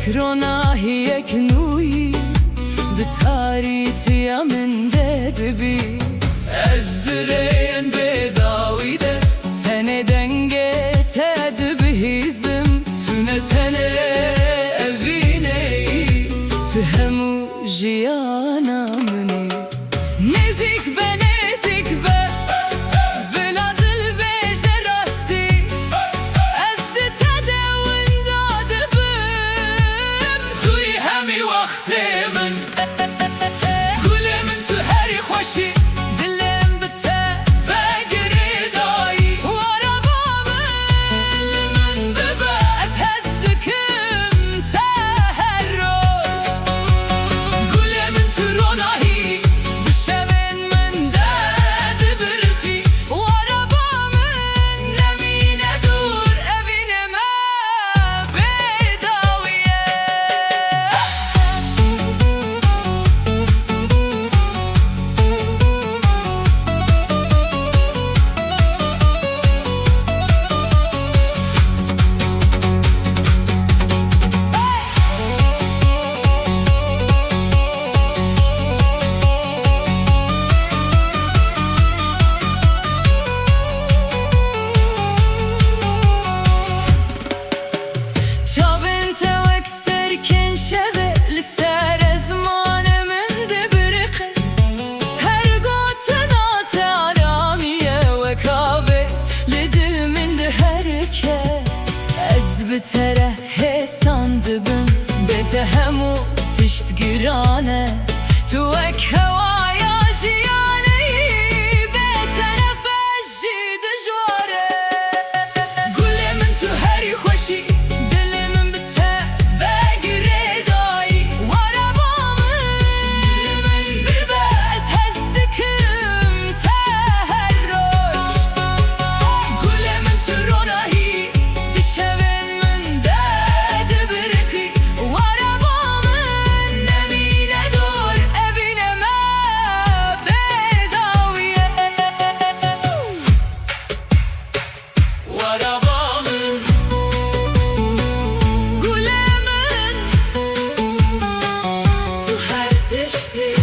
وكرونا هي كنوي دتاريتي من ددبي ازدرين بداوي ده تنه دنگه تدبهيزم تونه تنه evine تهمو جيانا مني نزيك بنزيك بلاد البيجة راستي استتدون دادبم توي همي وقتي من قولي من تو هري خوشي دلم بتا فقري داي ورا بامل من ببا از هزدكم تهرش قولي من تو روناهي بشبن من داد برخي ورا بامل لمين ادور ابين ما بداويه بتره ساندبم بتهمو تشت گرانه تو اک هوایا جیانه بترف جید جواره گله من تو هری خوشی دل من بته و گره دایی ورا بامن من ببه از هزدکم تهرش گله من تو روناهی Stay